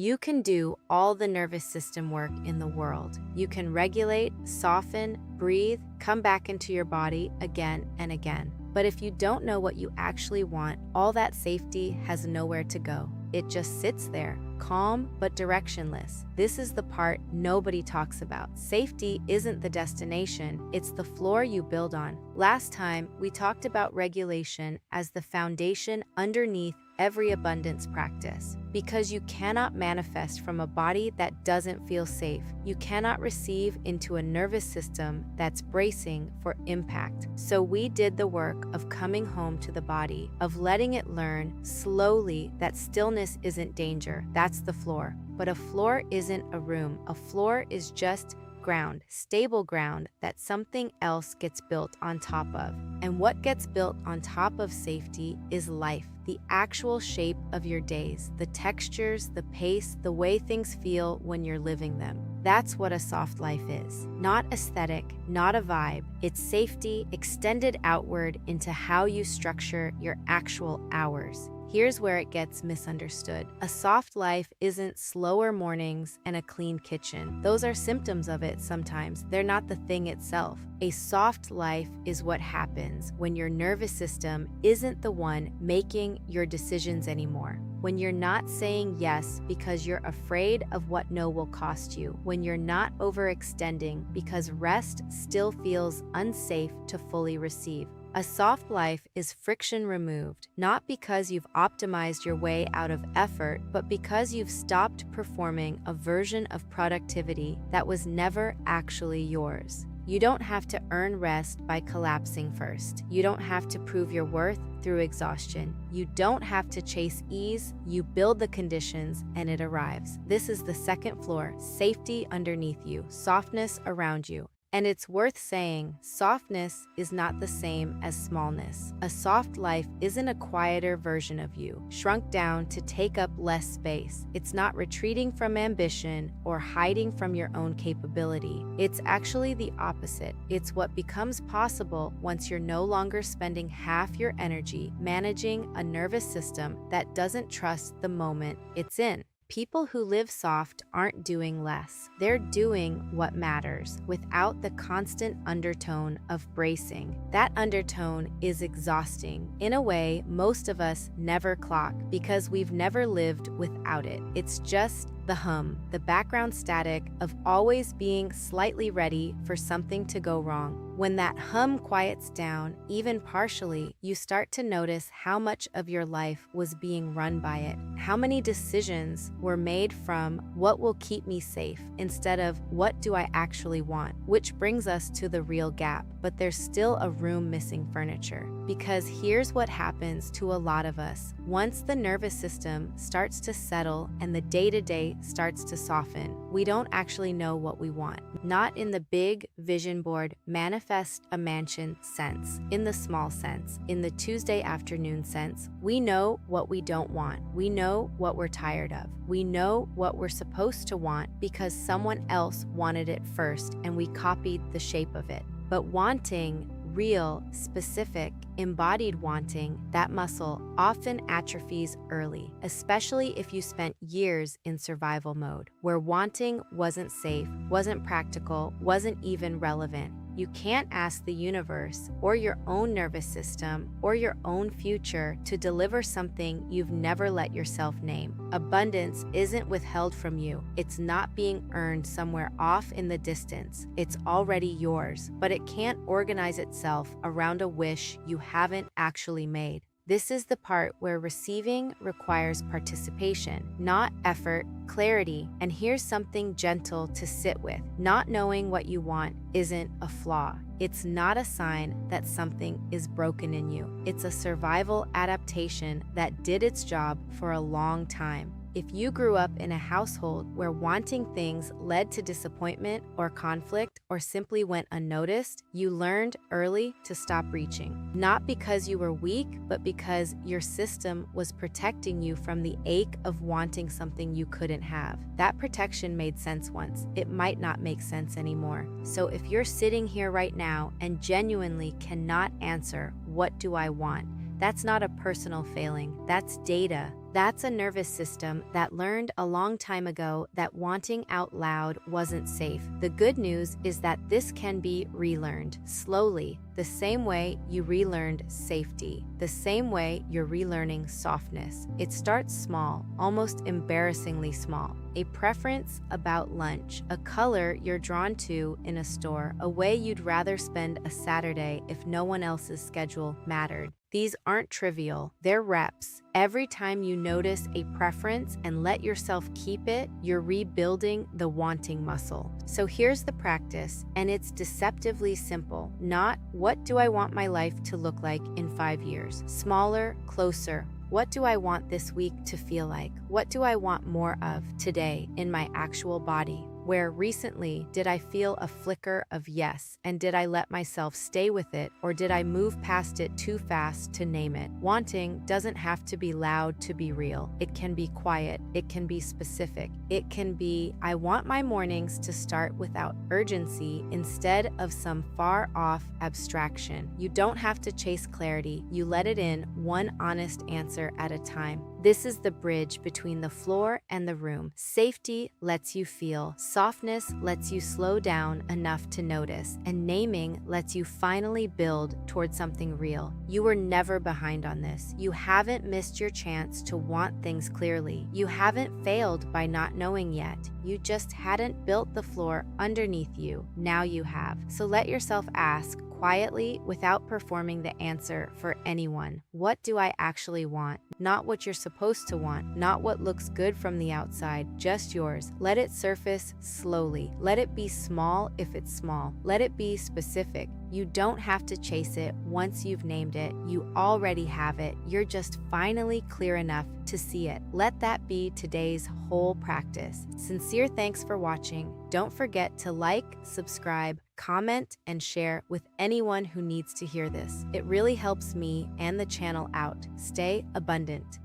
You can do all the nervous system work in the world. You can regulate, soften, breathe, come back into your body again and again. But if you don't know what you actually want, all that safety has nowhere to go. It just sits there, calm but directionless. This is the part nobody talks about. Safety isn't the destination, it's the floor you build on. Last time, we talked about regulation as the foundation underneath every abundance practice. Because you cannot manifest from a body that doesn't feel safe. You cannot receive into a nervous system that's bracing for impact. So we did the work of coming home to the body, of letting it learn slowly that stillness isn't danger. That's the floor. But a floor isn't a room. A floor is just ground, stable ground that something else gets built on top of. And what gets built on top of safety is life, the actual shape of your days, the textures, the pace, the way things feel when you're living them. That's what a soft life is. Not aesthetic, not a vibe. It's safety extended outward into how you structure your actual hours. Here's where it gets misunderstood. A soft life isn't slower mornings and a clean kitchen. Those are symptoms of it sometimes. They're not the thing itself. A soft life is what happens when your nervous system isn't the one making your decisions anymore. When you're not saying yes because you're afraid of what no will cost you. When you're not overextending because rest still feels unsafe to fully receive. A soft life is friction removed, not because you've optimized your way out of effort, but because you've stopped performing a version of productivity that was never actually yours. You don't have to earn rest by collapsing first. You don't have to prove your worth through exhaustion. You don't have to chase ease. You build the conditions and it arrives. This is the second floor, safety underneath you, softness around you. And it's worth saying, softness is not the same as smallness. A soft life isn't a quieter version of you, shrunk down to take up less space. It's not retreating from ambition or hiding from your own capability. It's actually the opposite. It's what becomes possible once you're no longer spending half your energy managing a nervous system that doesn't trust the moment it's in. People who live soft aren't doing less. They're doing what matters without the constant undertone of bracing. That undertone is exhausting in a way most of us never clock because we've never lived without it. It's just the hum, the background static of always being slightly ready for something to go wrong. When that hum quiets down, even partially, you start to notice how much of your life was being run by it. How many decisions were made from what will keep me safe instead of what do I actually want, which brings us to the real gap. But there's still a room missing furniture. Because here's what happens to a lot of us. Once the nervous system starts to settle and the day-to-day starts to soften, we don't actually know what we want. Not in the big vision board, manifest a mansion sense, in the small sense, in the Tuesday afternoon sense. We know what we don't want. We know what we're tired of. We know what we're supposed to want because someone else wanted it first and we copied the shape of it. But wanting, real, specific, embodied wanting, that muscle often atrophies early, especially if you spent years in survival mode, where wanting wasn't safe, wasn't practical, wasn't even relevant. You can't ask the universe or your own nervous system or your own future to deliver something you've never let yourself name. Abundance isn't withheld from you. It's not being earned somewhere off in the distance. It's already yours, but it can't organize itself around a wish you haven't actually made. This is the part where receiving requires participation, not effort, clarity. And here's something gentle to sit with. Not knowing what you want isn't a flaw. It's not a sign that something is broken in you. It's a survival adaptation that did its job for a long time. If you grew up in a household where wanting things led to disappointment or conflict or simply went unnoticed, you learned early to stop reaching. Not because you were weak, but because your system was protecting you from the ache of wanting something you couldn't have. That protection made sense once. It might not make sense anymore. So if you're sitting here right now and genuinely cannot answer, what do I want? That's not a personal failing. That's data. That's a nervous system that learned a long time ago that wanting out loud wasn't safe. The good news is that this can be relearned slowly, the same way you relearned safety, the same way you're relearning softness. It starts small, almost embarrassingly small. A preference about lunch, a color you're drawn to in a store, a way you'd rather spend a Saturday if no one else's schedule mattered. These aren't trivial, they're reps. Every time you notice a preference and let yourself keep it, you're rebuilding the wanting muscle. So here's the practice, and it's deceptively simple. Not, what do I want my life to look like in 5 years? Smaller, closer. What do I want this week to feel like? What do I want more of today in my actual body? Where recently did I feel a flicker of yes, and did I let myself stay with it, or did I move past it too fast to name it? Wanting doesn't have to be loud to be real. It can be quiet. It can be specific. It can be, I want my mornings to start without urgency instead of some far-off abstraction. You don't have to chase clarity. You let it in, one honest answer at a time. This is the bridge between the floor and the room. Safety lets you feel. Softness lets you slow down enough to notice, and naming lets you finally build towards something real. You were never behind on this. You haven't missed your chance to want things clearly. You haven't failed by not knowing yet. You just hadn't built the floor underneath you. Now you have. So let yourself ask, quietly, without performing the answer for anyone. What do I actually want? Not what you're supposed to want, not what looks good from the outside, just yours. Let it surface slowly. Let it be small if it's small. Let it be specific. You don't have to chase it once you've named it. You already have it. You're just finally clear enough to see it. Let that be today's whole practice. Sincere thanks for watching. Don't forget to like, subscribe, comment, and share with anyone who needs to hear this. It really helps me and the channel out. Stay abundant.